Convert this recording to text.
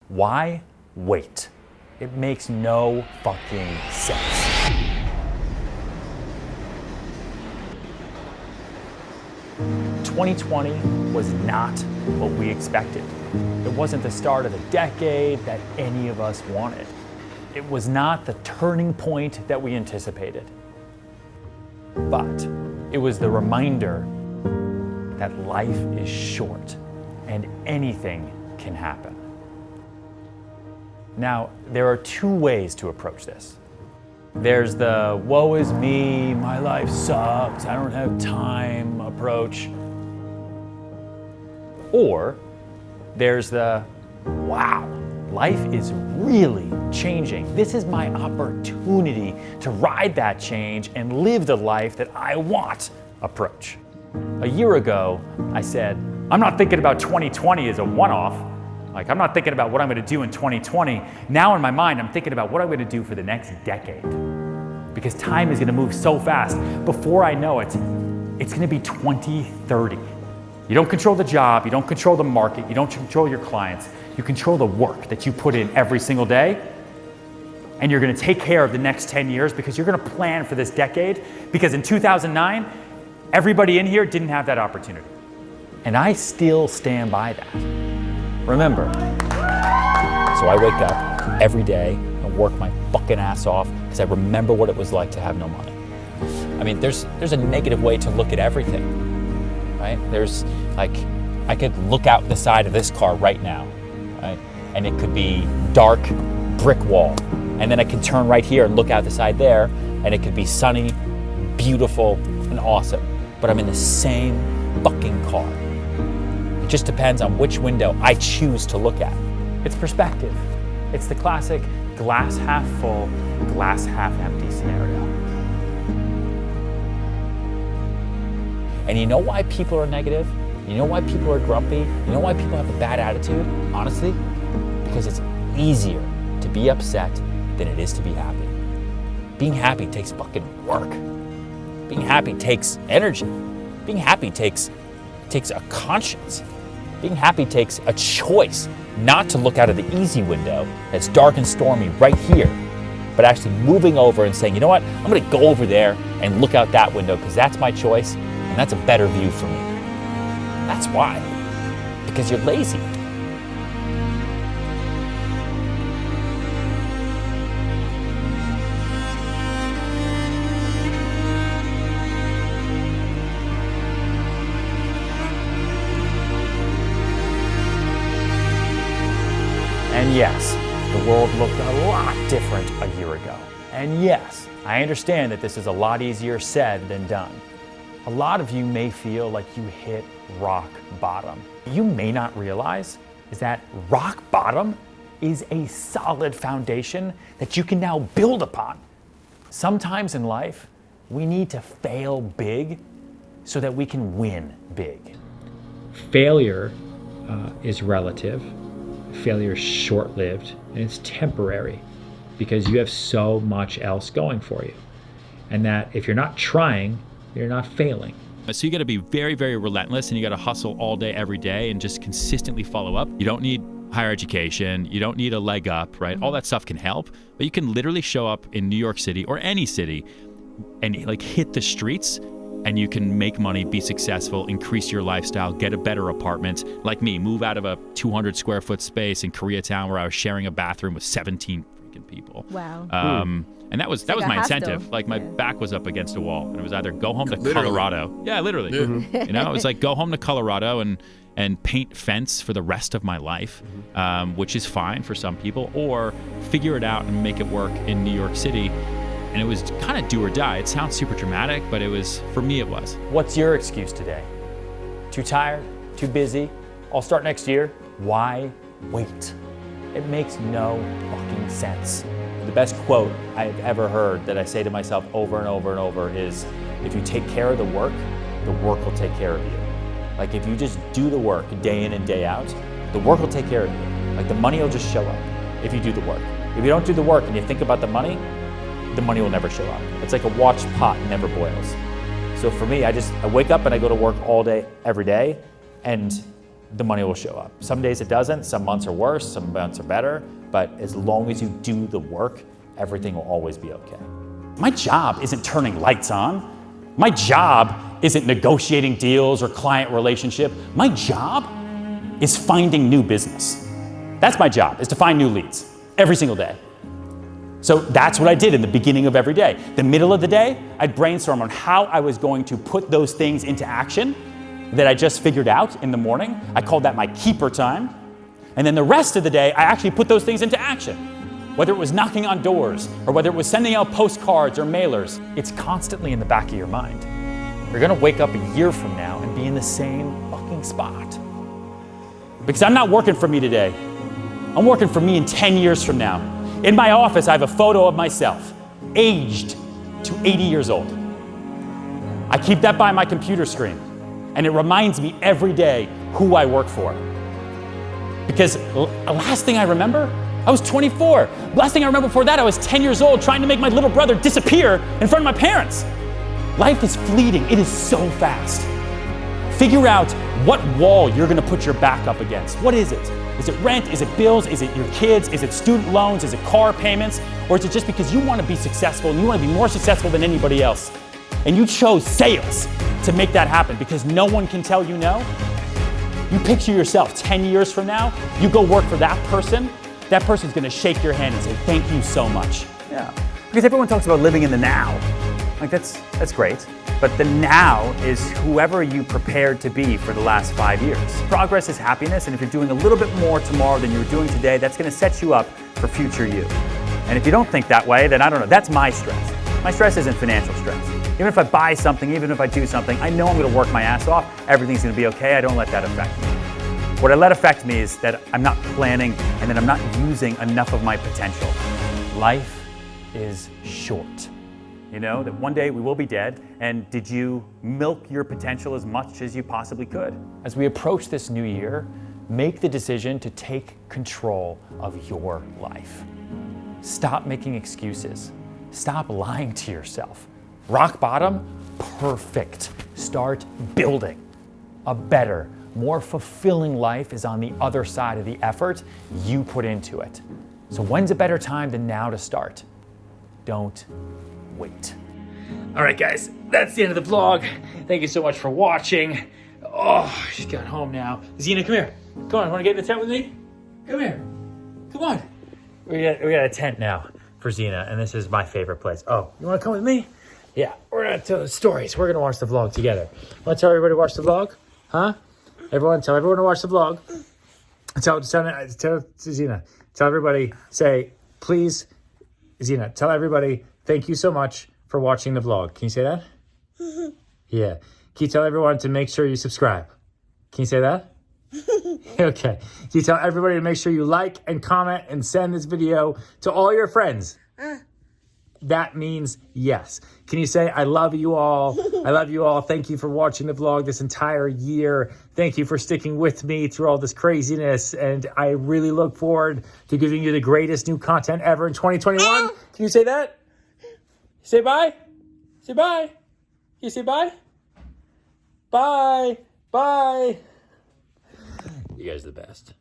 Why wait? It makes no fucking sense. "2020 was not what we expected. It wasn't the start of the decade that any of us wanted. It was not the turning point that we anticipated. But it was the reminder that life is short and anything can happen." Now, there are two ways to approach this. There's the woe is me, my life sucks, I don't have time approach. Or there's the wow, life is really changing. This is my opportunity to ride that change and live the life that I want approach. A year ago, I said, I'm not thinking about 2020 as a one-off. Like, I'm not thinking about what I'm gonna do in 2020. Now in my mind, I'm thinking about what I'm gonna do for the next decade. Because time is gonna move so fast. Before I know it, it's gonna be 2030. You don't control the job, you don't control the market, you don't control your clients. You control the work that you put in every single day. And you're gonna take care of the next 10 years because you're gonna plan for this decade. Because in 2009, everybody in here didn't have that opportunity. And I still stand by that. Remember, so I wake up every day and work my fucking ass off because I remember what it was like to have no money. I mean, there's a negative way to look at everything, right? There's like, I could look out the side of this car right now, right? And it could be dark brick wall. And then I can turn right here and look out the side there and it could be sunny, beautiful, and awesome. But I'm in the same fucking car. It just depends on which window I choose to look at. It's perspective. It's the classic glass half full, glass half empty scenario. And you know why people are negative? You know why people are grumpy? You know why people have a bad attitude? Honestly, because it's easier to be upset than it is to be happy. Being happy takes fucking work. Being happy takes energy. Being happy takes a conscience. Being happy takes a choice not to look out of the easy window that's dark and stormy right here, but actually moving over and saying, you know what, I'm gonna go over there and look out that window because that's my choice and that's a better view for me. That's why, because you're lazy. And yes, the world looked a lot different a year ago. And yes, I understand that this is a lot easier said than done. A lot of you may feel like you hit rock bottom. You may not realize is that rock bottom is a solid foundation that you can now build upon. Sometimes in life, we need to fail big so that we can win big. Failure is relative. Failure is short-lived and it's temporary because you have so much else going for you. And that if you're not trying, you're not failing. So you got to be very, very relentless and you got to hustle all day, every day and just consistently follow up. You don't need higher education. You don't need a leg up, right? All that stuff can help, but you can literally show up in New York City or any city and like hit the streets and you can make money, be successful, increase your lifestyle, get a better apartment. Like me, move out of a 200 square foot space in Koreatown where I was sharing a bathroom with 17 freaking people. Wow. And that was my incentive. Like my back was up against a wall and it was either go home to Colorado. Yeah, literally. Yeah. You know, it was like go home to Colorado and paint fence for the rest of my life, which is fine for some people, or figure it out and make it work in New York City. And it was kind of do or die. It sounds super dramatic, but it was, for me, it was. What's your excuse today? Too tired? Too busy? I'll start next year? Why wait? It makes no fucking sense. The best quote I've ever heard that I say to myself over and over and over is, if you take care of the work will take care of you. Like if you just do the work day in and day out, the work will take care of you. Like the money will just show up if you do the work. If you don't do the work and you think about the money will never show up. It's like a watched pot never boils. So for me, I wake up and I go to work all day, every day, and the money will show up. Some days it doesn't, some months are worse, some months are better, but as long as you do the work, everything will always be okay. My job isn't turning lights on. My job isn't negotiating deals or client relationship. My job is finding new business. That's my job, is to find new leads every single day. So that's what I did in the beginning of every day. The middle of the day, I'd brainstorm on how I was going to put those things into action that I just figured out in the morning. I called that my keeper time. And then the rest of the day, I actually put those things into action. Whether it was knocking on doors or whether it was sending out postcards or mailers, it's constantly in the back of your mind. You're gonna wake up a year from now and be in the same fucking spot. Because I'm not working for me today. I'm working for me in 10 years from now. In my office, I have a photo of myself, aged to 80 years old. I keep that by my computer screen, and it reminds me every day who I work for. Because the last thing I remember, I was 24. Last thing I remember before that, I was 10 years old trying to make my little brother disappear in front of my parents. Life is fleeting. It is so fast. Figure out what wall you're gonna put your back up against. What is it? Is it rent? Is it bills? Is it your kids? Is it student loans? Is it car payments? Or is it just because you want to be successful and you want to be more successful than anybody else? And you chose sales to make that happen because no one can tell you no? You picture yourself 10 years from now, you go work for that person's gonna shake your hand and say, thank you so much. Yeah, because everyone talks about living in the now. Like that's great. But the now is whoever you prepared to be for the last 5 years. Progress is happiness, and if you're doing a little bit more tomorrow than you were doing today, that's gonna set you up for future you. And if you don't think that way, then I don't know, that's my stress. My stress isn't financial stress. Even if I buy something, even if I do something, I know I'm gonna work my ass off, everything's gonna be okay, I don't let that affect me. What I let affect me is that I'm not planning and that I'm not using enough of my potential. Life is short. You know, that one day we will be dead, and did you milk your potential as much as you possibly could? As we approach this new year, make the decision to take control of your life. Stop making excuses. Stop lying to yourself. Rock bottom, perfect. Start building. A better, more fulfilling life is on the other side of the effort you put into it. So when's a better time than now to start? Don't wait. All right, guys, that's the end of the vlog. Thank you so much for watching. Oh, she's got home now. Zena, come here. Come on, want to get in the tent with me? Come here. Come on. We got a tent now for Zena, and this is my favorite place. Oh, you want to come with me? Yeah, we're going to tell the stories. We're going to watch the vlog together. Want to tell everybody to watch the vlog? Huh? Everyone, tell everyone to watch the vlog. Tell Zena. Tell everybody, say, please, Zena, tell everybody, thank you so much for watching the vlog. Can you say that? Yeah. Can you tell everyone to make sure you subscribe? Can you say that? Okay. Can you tell everybody to make sure you like and comment and send this video to all your friends? That means yes. Can you say, I love you all. I love you all. Thank you for watching the vlog this entire year. Thank you for sticking with me through all this craziness. And I really look forward to giving you the greatest new content ever in 2021. Can you say that? Say bye. Say bye. Can you say bye? Bye. Bye. You guys are the best.